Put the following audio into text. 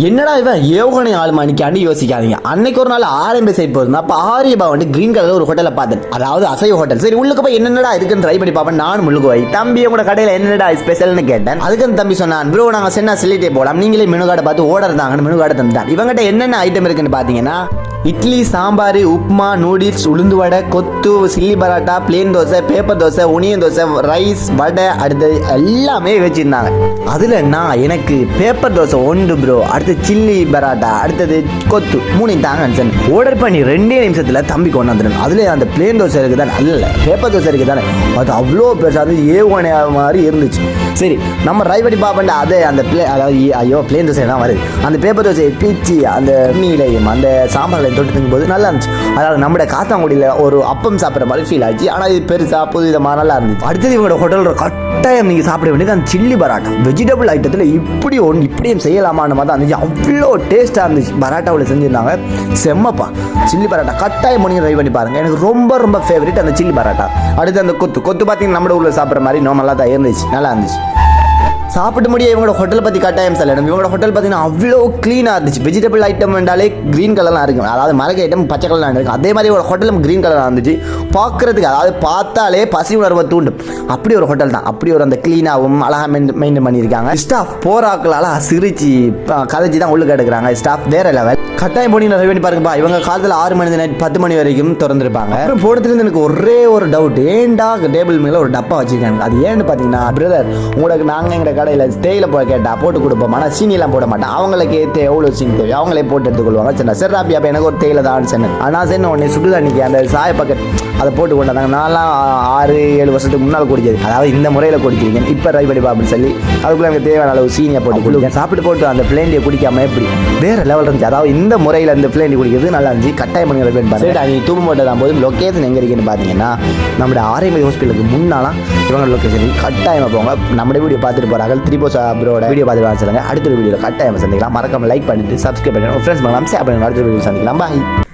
என்னடா இவன் ஏவுகணை ஆளுமானிக்காண்டி யோசிக்காதீங்க. அன்னைக்கு ஒரு நாள் ஆரம்பி சைட் போயிருந்தா அப்போ ஆரியபா வந்து கிரீன் கலர் ஒரு ஹோட்டலில் பார்த்தேன், அதாவது அசைவ ஹோட்டல். சரி உள்ளுக்கு போய் என்னடா இருக்குன்னு ட்ரை பண்ணி பார்ப்பேன். நானும் உள்ளுக்கு போய் தம்பி உங்களோட கடையில் என்னடா ஸ்பெஷல்னு கேட்டேன். அதுக்கு அந்த தம்பி சொன்னான், ப்ரோ நாங்கள் சென்னா சொல்லிட்டே போகலாம், நீங்களே மெனு கார்டை பார்த்து ஓடர் தாங்கன்னு மெனு கார்டை தந்துட்டான். இவங்ககிட்ட என்னென்ன ஐட்டம் இருக்குன்னு பார்த்தீங்கன்னா இட்லி, சாம்பார், உப்மா, நூடுல்ஸ், உளுந்து வடை, கொத்து, chilli parotta, plain dosa, paper dosa, onion dosa, rice, vada, அடுத்தது எல்லாமே வச்சுருந்தாங்க. அதில் நான் எனக்கு பேப்பர் தோசை ஒன்று ப்ரோ, அடுத்து சில்லி பராட்டா, அடுத்தது கொத்து, 3 தாங்க சொன்னேன். ஆர்டர் பண்ணி 2 நிமிஷத்தில் தம்பி கொண்டு வந்துடும். அதில் அந்த பிளேன் தோசை இருக்குது தானே, அல்ல பேப்பர் தோசை இருக்குது தானே, அது அவ்வளோ பெருசாக அது ஏவுகணை மாதிரி இருந்துச்சு. சரி நம்ம ரைவடி பாப்பண்டா அதை அந்த அதாவது ஐயோ பிளேன் தோசை தான் வருது, அந்த பேப்பர் தோசையை பீச்சு அந்த நீலையும் அந்த சாம்பார் தொட்டு திங்கும்போது நல்லா இருந்துச்சு. அதாவது நம்மளோட காத்தாங்குடியில் ஒரு அப்பம் சாப்பிட்ற மாதிரி ஃபீல் ஆச்சு. ஆனால் இது பெருசாக புது விதமாக நல்லா இருந்துச்சு. அடுத்தது இவங்களோட ஹோட்டலில் கட்டாயம் நீங்கள் சாப்பிட வேண்டியது அந்த சில்லி பராட்டா. வெஜிடபிள் ஐட்டத்தில் இப்படியும் செய்யலாமான்னு மாதிரி இருந்துச்சு. அவ்வளோ டேஸ்ட்டாக இருந்துச்சு. பராட்டாவில் செஞ்சுருந்தாங்க, செம்மப்பா. சில்லி பராட்டா கட்டாயம் நீங்கள் ட்ரை பண்ணி பாருங்கள். எனக்கு ரொம்ப ரொம்ப ஃபேவரட் அந்த சில்லி பராட்டா. அடுத்து அந்த கொத்து பார்த்தீங்கன்னா நம்ம ஊரில் சாப்பிட்ற மாதிரி நல்லா தான் இருந்துச்சு, நல்லா இருந்துச்சு. சாப்பிட்டு முடிய இவங்களோட ஹோட்டல் பற்றி கட்டாயம் சொல்லணும். இவங்களோட ஹோட்டல் பார்த்தீங்கன்னா அவ்வளோ க்ளீனாக இருந்துச்சு. வெஜிடபிள் ஐட்டம் என்றாலே க்ரீன் கலர்லாம் இருக்கும், அதாவது மரக்க ஐட்டம் பச்சை கலர்லாம் இருக்கும். அதே மாதிரி ஒரு ஹோட்டலும் க்ரீன் கலராக இருந்துச்சு. பார்க்குறதுக்கு அதாவது பார்த்தாலே பசி உணர்வை தூண்டும். அப்படி ஒரு ஹோட்டல் தான், அப்படி ஒரு அந்த க்ளீனாகவும் அழகாக மெயின்டைன் பண்ணியிருக்காங்க. ஸ்டாஃப் போராக்களால் சிரிச்சு கதைச்சி தான் உள்ளே எடுக்கிறாங்க. ஸ்டாஃப் வேற லெவல். கட்டாயம் போனீங்க ட்ரை பண்ணி பாருங்கப்பா. இவங்க காலத்தில் 6 மணி நைட் 10 மணி வரைக்கும் திறந்துருப்பாங்க. அப்புறம் போனதுலேருந்து எனக்கு ஒரே ஒரு டவுட், ஏன்டா டேபிள் மேலே ஒரு டப்பா வச்சுருக்காங்க. அது ஏன்னு பார்த்தீங்கன்னா பிரதர் உங்களுக்கு நாங்கள் எங்கள் கடையில் தேயிலை போய் கேட்டால் போட்டு கொடுப்போம், ஆனால் சீனியெல்லாம் போட மாட்டேன், அவங்களுக்கு எவ்வளோ சீனி தேவை அவங்களே போட்டு எடுத்துக்கொள்வாங்க. சரி சரி ராப்பி அப்போ எனக்கு ஒரு தேயிலை தான் சொன்னேன். ஆனால் சரி உடனே சுடு தண்ணிக்கு அந்த சாய பக்கெட் அதை போட்டு கொண்டாங்க. நான்லாம் 6-7 வருஷத்துக்கு முன்னால் குடிச்சது, அதாவது இந்த முறையில் குடிச்சிருக்கேன். இப்போ ட்ரை பண்ணி அப்படின்னு சொல்லி அதுக்குள்ளே எனக்கு தேவையான அளவு சீனியை போட்டு குடிக்கேன். சாப்பிட்டு போட்டு அந்த பிளேண்டியை குடிக்காம எப்படி வேறு லெவல் இருந்துச்சு. அதாவது இந்த முறையில் இந்த பிளேண்டி குடிக்கிறது நல்லா இருந்துச்சு. கட்டாயம் பண்ணி ட்ரை பண்ணி பாருங்க. அது தூக்கு போட்டு தான் போது லொக்கேஷன் எங்கே இருக்குன்னு பார்த்தீங்கன்னா நம்மளோட ஆர்எம்ஐ ஹாஸ்பிட்டலுக்கு முன்னாலாம் இவங்க லொக்கேஷன் கட்டாயமாக போங்க. நம்மளோட வீடியோ பார்த்துட்டு போகிறாங்க. திரிபோசா ப்ரோட வீடியோ பார்த்துட்டு சொல்லுங்கள். அடுத்த வீடியோவில் கட்டாயம் சந்திக்கலாம். மறக்காம லைக் பண்ணிட்டு சப்ஸ்கிரைப் பண்ணி ஃப்ரெண்ட்ஸ் பண்ணலாம், ஷேர் பண்ணுங்க. அடுத்த வீடியோ சந்திக்கலாம். பாய்.